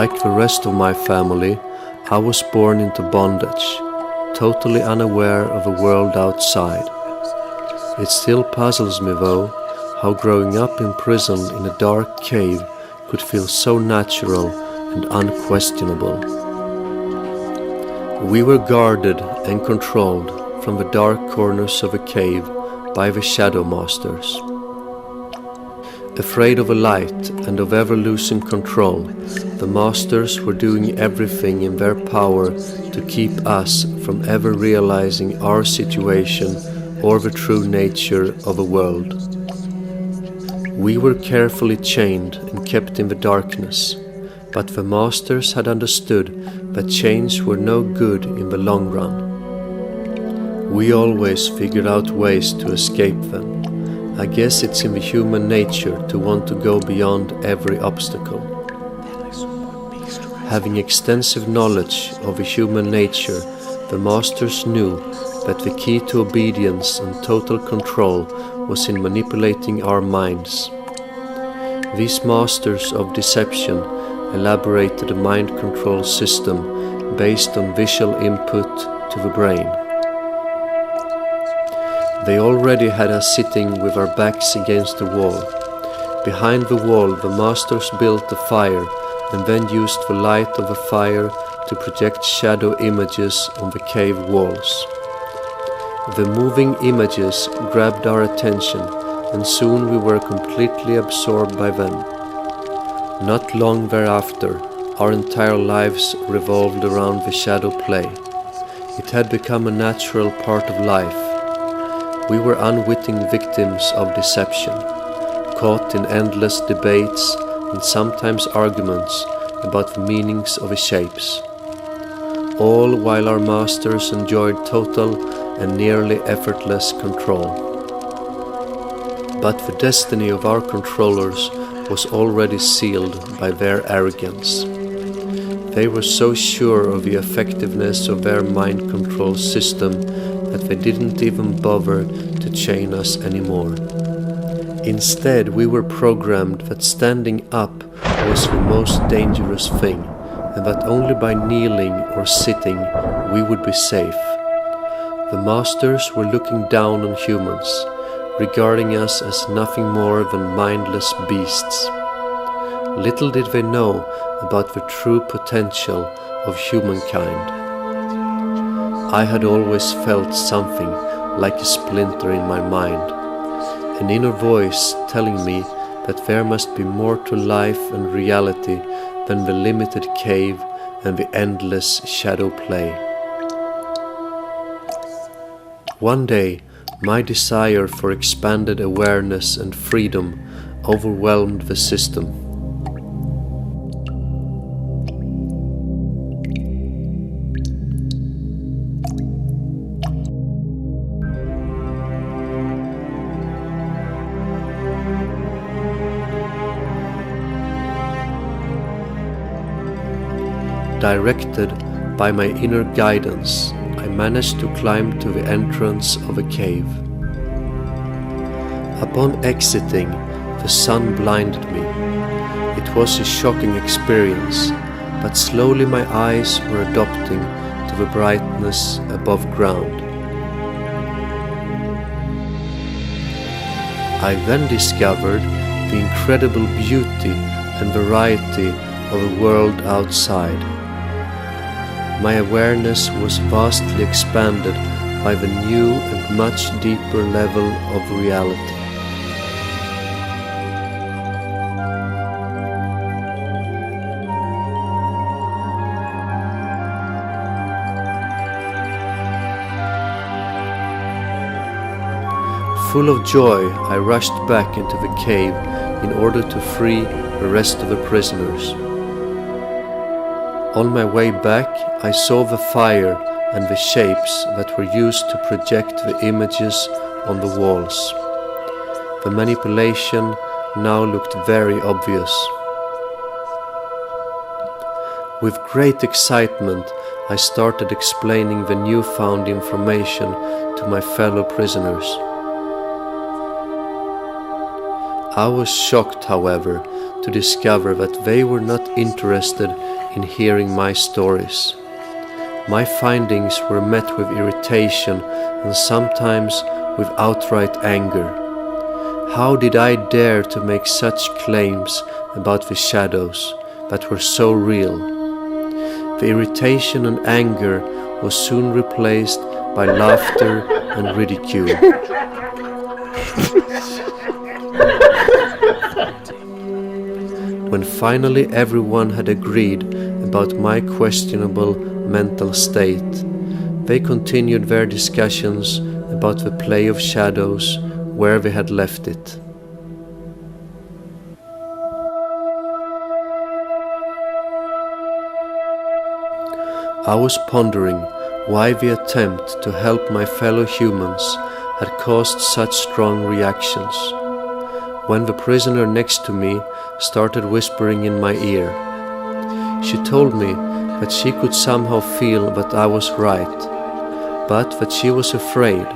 Like the rest of my family, I was born into bondage, totally unaware of the world outside. It still puzzles me though, how growing up in prison in a dark cave could feel so natural and unquestionable. We were guarded and controlled from the dark corners of a cave by the shadow masters. Afraid of the light and of ever losing control, the masters were doing everything in their power to keep us from ever realizing our situation or the true nature of the world. We were carefully chained and kept in the darkness, but the masters had understood that chains were no good in the long run. We always figured out ways to escape them. I guess it's in the human nature to want to go beyond every obstacle. Having extensive knowledge of the human nature, the masters knew that the key to obedience and total control was in manipulating our minds. These masters of deception elaborated a mind control system based on visual input to the brain. They already had us sitting with our backs against the wall. Behind the wall, the masters built a fire and then used the light of the fire to project shadow images on the cave walls. The moving images grabbed our attention, and soon we were completely absorbed by them. Not long thereafter, our entire lives revolved around the shadow play. It had become a natural part of life. We were unwitting victims of deception, caught in endless debates and sometimes arguments about the meanings of the shapes, all while our masters enjoyed total and nearly effortless control. But the destiny of our controllers was already sealed by their arrogance. They were so sure of the effectiveness of their mind control system that they didn't even bother to chain us anymore. Instead, we were programmed that standing up was the most dangerous thing, and that only by kneeling or sitting we would be safe. The masters were looking down on humans, regarding us as nothing more than mindless beasts. Little did they know about the true potential of humankind. I had always felt something like a splinter in my mind, an inner voice telling me that there must be more to life and reality than the limited cave and the endless shadow play. One day, my desire for expanded awareness and freedom overwhelmed the system. Directed by my inner guidance, I managed to climb to the entrance of a cave. Upon exiting, the sun blinded me. It was a shocking experience, but slowly my eyes were adapting to the brightness above ground. I then discovered the incredible beauty and variety of the world outside. My awareness was vastly expanded by the new and much deeper level of reality. Full of joy, I rushed back into the cave in order to free the rest of the prisoners. On my way back, I saw the fire and the shapes that were used to project the images on the walls. The manipulation now looked very obvious. With great excitement, I started explaining the newfound information to my fellow prisoners. I was shocked, however, to discover that they were not interested in hearing my stories. My findings were met with irritation and sometimes with outright anger. How did I dare to make such claims about the shadows that were so real? The irritation and anger was soon replaced by laughter and ridicule. When finally everyone had agreed about my questionable mental state, they continued their discussions about the play of shadows where they had left it. I was pondering why the attempt to help my fellow humans had caused such strong reactions, when the prisoner next to me started whispering in my ear. She told me that she could somehow feel that I was right, but that she was afraid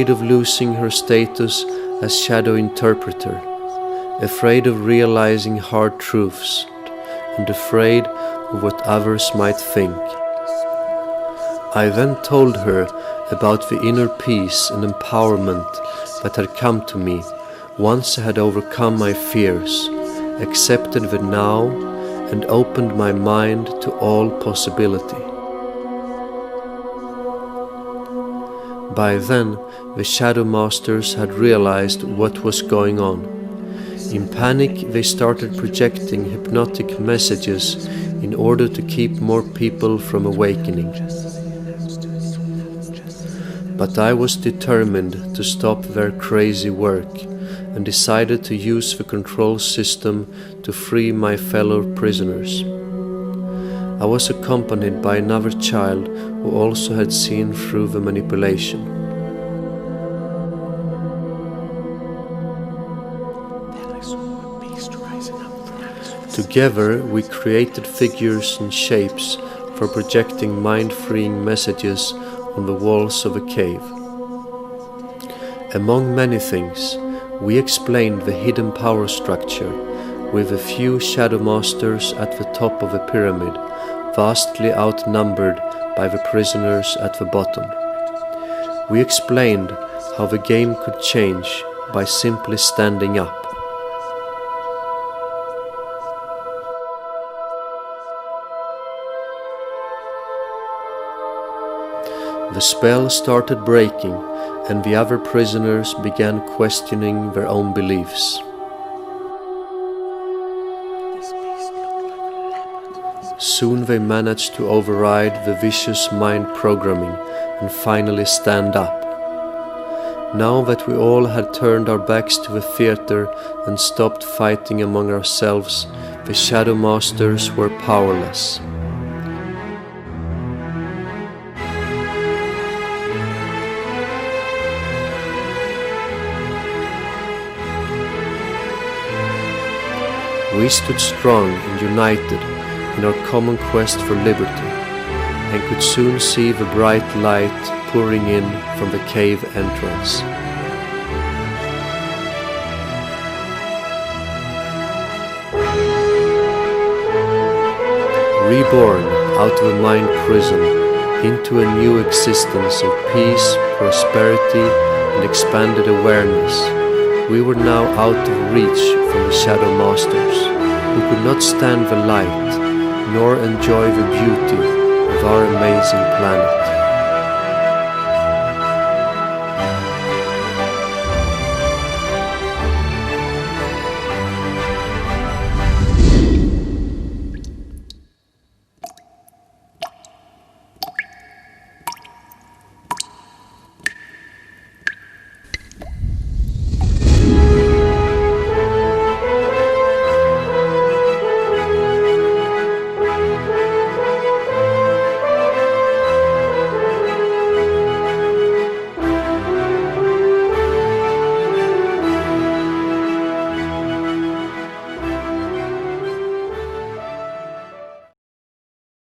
of losing her status as shadow interpreter, afraid of realizing hard truths, and afraid of what others might think. I then told her about the inner peace and empowerment that had come to me once I had overcome my fears, accepted the now, and opened my mind to all possibility. By then, the Shadow Masters had realized what was going on. In panic, they started projecting hypnotic messages in order to keep more people from awakening. But I was determined to stop their crazy work and decided to use the control system to free my fellow prisoners. I was accompanied by another child who also had seen through the manipulation. Together we created figures and shapes for projecting mind-freeing messages on the walls of a cave. Among many things, we explained the hidden power structure with a few Shadow Masters at the top of the pyramid, vastly outnumbered by the prisoners at the bottom. We explained how the game could change by simply standing up. The spell started breaking, and the other prisoners began questioning their own beliefs. Soon they managed to override the vicious mind programming and finally stand up. Now that we all had turned our backs to the theater and stopped fighting among ourselves, the Shadow Masters were powerless. We stood strong and united in our common quest for liberty, and could soon see the bright light pouring in from the cave entrance. Reborn out of a mind prison into a new existence of peace, prosperity, and expanded awareness, we were now out of reach from the Shadow Masters, who could not stand the light nor enjoy the beauty of our amazing planet.